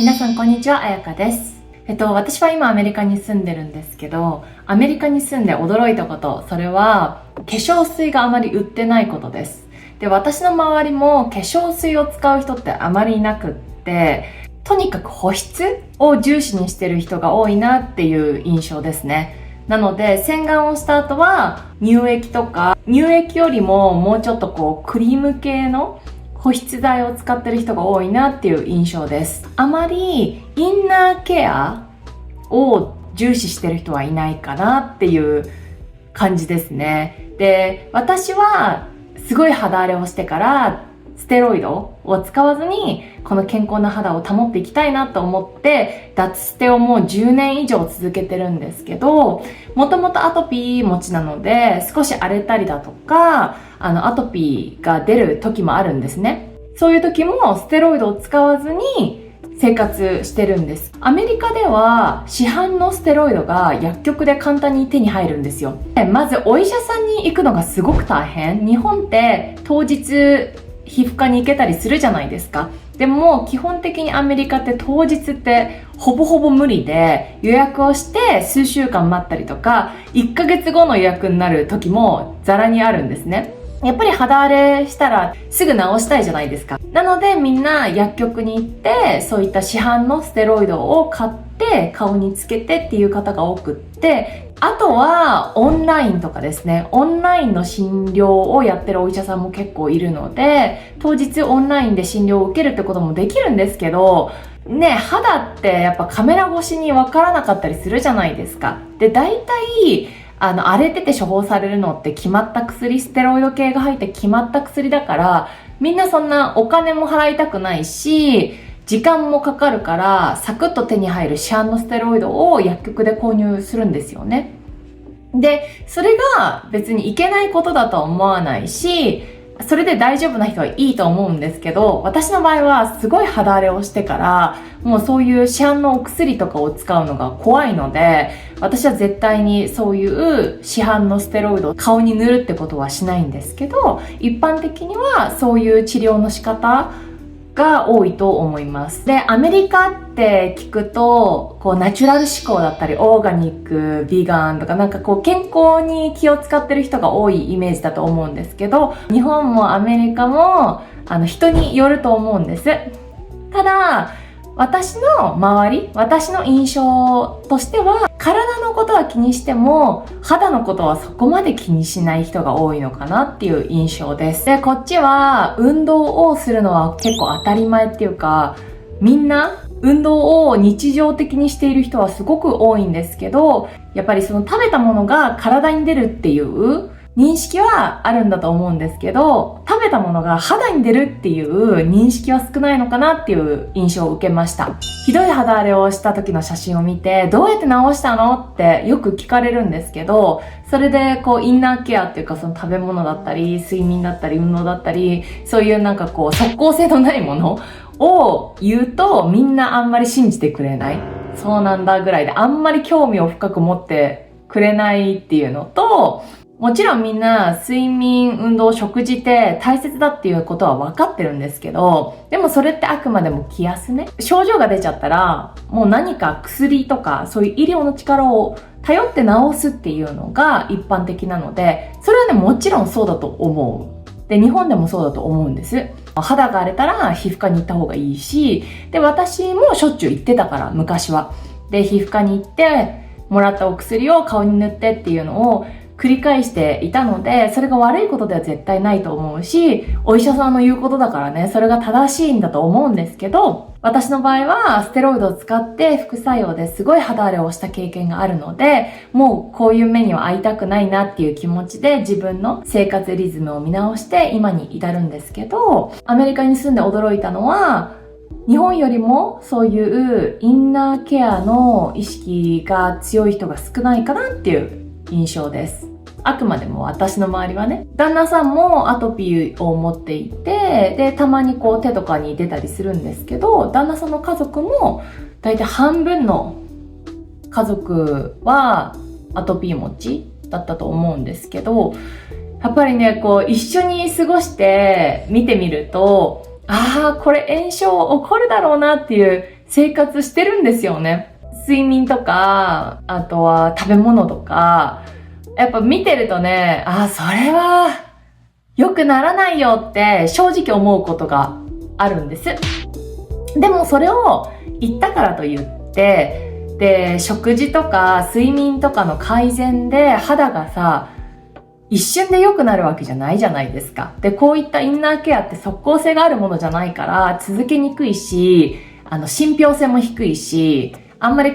皆さんこんにちは、あやかです。私は今アメリカに住んでるんですけど、アメリカに住んで驚いたこと、それは化粧水があまり売ってないことです。で、私の周りも化粧水を使う人ってあまりいなくって、とにかく保湿を重視にしてる人が多いなっていう印象ですね。なので洗顔をした後は乳液とか、乳液よりももうちょっとクリーム系の保湿剤を使ってる人が多いなっていう印象です。あまりインナーケアを重視してる人はいないかなっていう感じですね。で、私はすごい肌荒れをしてからステロイドを使わずにこの健康な肌を保っていきたいなと思って脱ステをもう10年以上続けてるんですけど、もともとアトピー持ちなので少し荒れたりだとかアトピーが出る時もあるんですね。そういう時もステロイドを使わずに生活してるんです。アメリカでは市販のステロイドが薬局で簡単に手に入るんですよ。まずお医者さんに行くのがすごく大変。日本って当日皮膚科に行けたりするじゃないですか。でも基本的にアメリカって当日ってほぼほぼ無理で、予約をして数週間待ったりとか1ヶ月後の予約になる時もザラにあるんですね。やっぱり肌荒れしたらすぐ治したいじゃないですか。なのでみんな薬局に行ってそういった市販のステロイドを買って顔につけてっていう方が多くって、あとはオンラインとかですね。オンラインの診療をやってるお医者さんも結構いるので、当日オンラインで診療を受けるってこともできるんですけどね、肌ってやっぱカメラ越しにわからなかったりするじゃないですか。で、大体荒れてて処方されるのって決まった薬、ステロイド系が入って決まった薬だから、みんなそんなお金も払いたくないし、時間もかかるから、サクッと手に入る市販のステロイドを薬局で購入するんですよね。で、それが別にいけないことだとは思わないし、それで大丈夫な人はいいと思うんですけど、私の場合はすごい肌荒れをしてから、もうそういう市販のお薬とかを使うのが怖いので、私は絶対にそういう市販のステロイドを顔に塗るってことはしないんですけど、一般的にはそういう治療の仕方が多いと思います。で、アメリカって聞くと、ナチュラル思考だったり、オーガニック、ビーガンとか健康に気を使ってる人が多いイメージだと思うんですけど、日本もアメリカも、人によると思うんです。ただ、私の周り、私の印象としては、体のことは気にしても、肌のことはそこまで気にしない人が多いのかなっていう印象です。で、こっちは運動をするのは結構当たり前っていうか、みんな運動を日常的にしている人はすごく多いんですけど、やっぱりその食べたものが体に出るっていう認識はあるんだと思うんですけど、食べたものが肌に出るっていう認識は少ないのかなっていう印象を受けました。ひどい肌荒れをした時の写真を見て、どうやって治したのってよく聞かれるんですけど、それでインナーケアっていうか、その食べ物だったり、睡眠だったり、運動だったり、そういう即効性のないものを言うと、みんなあんまり信じてくれない。そうなんだぐらいで、あんまり興味を深く持ってくれないっていうのと、もちろんみんな睡眠、運動、食事って大切だっていうことは分かってるんですけど、でもそれってあくまでも気休め。症状が出ちゃったら、もう何か薬とかそういう医療の力を頼って治すっていうのが一般的なので、それはね、もちろんそうだと思う。で、日本でもそうだと思うんです。肌が荒れたら皮膚科に行った方がいいし、で、私もしょっちゅう行ってたから、昔は。で、皮膚科に行って、もらったお薬を顔に塗ってっていうのを繰り返していたので、それが悪いことでは絶対ないと思うし、お医者さんの言うことだからね、それが正しいんだと思うんですけど、私の場合はステロイドを使って副作用ですごい肌荒れをした経験があるので、もうこういう目には遭いたくないなっていう気持ちで自分の生活リズムを見直して今に至るんですけど、アメリカに住んで驚いたのは、日本よりもそういうインナーケアの意識が強い人が少ないかなっていう印象です。あくまでも私の周りはね、旦那さんもアトピーを持っていて、で、たまに手とかに出たりするんですけど、旦那さんの家族もだいたい半分の家族はアトピー持ちだったと思うんですけど、やっぱりね、一緒に過ごして見てみると、これ炎症起こるだろうなっていう生活してるんですよね。睡眠とか、あとは食べ物とか、やっぱ見てるとね、それは良くならないよって正直思うことがあるんです。でもそれを言ったからといって、で、食事とか睡眠とかの改善で肌がさ、一瞬で良くなるわけじゃないじゃないですか。で、こういったインナーケアって即効性があるものじゃないから続けにくいし、信憑性も低いし、あんまり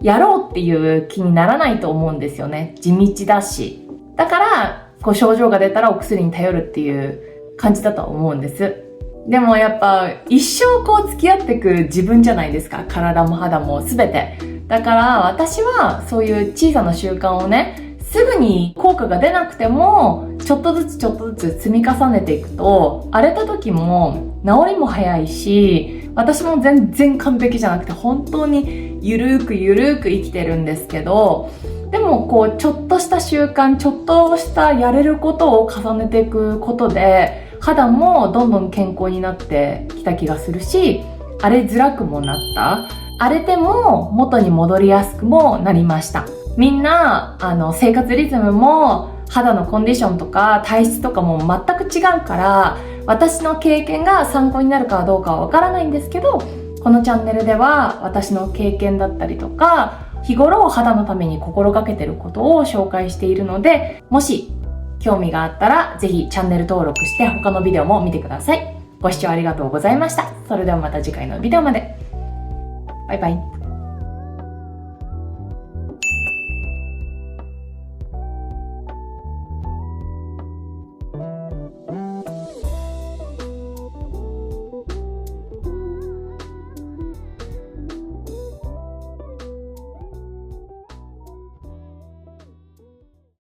やろうっていう気にならないと思うんですよね。地道だし。だから、症状が出たらお薬に頼るっていう感じだとは思うんです。でもやっぱ一生付き合っていく自分じゃないですか。体も肌も全て。だから私はそういう小さな習慣をね、すぐに効果が出なくてもちょっとずつ積み重ねていくと、荒れた時も治りも早いし、私も全然完璧じゃなくて本当にゆるーく生きてるんですけど、でもちょっとした習慣、ちょっとしたやれることを重ねていくことで、肌もどんどん健康になってきた気がするし、荒れづらくもなった。荒れても元に戻りやすくもなりました。みんな、生活リズムも肌のコンディションとか体質とかも全く違うから、私の経験が参考になるかどうかはわからないんですけど、このチャンネルでは私の経験だったりとか、日頃肌のために心がけていることを紹介しているので、もし興味があったらぜひチャンネル登録して他のビデオも見てください。ご視聴ありがとうございました。それではまた次回のビデオまで。バイバイ。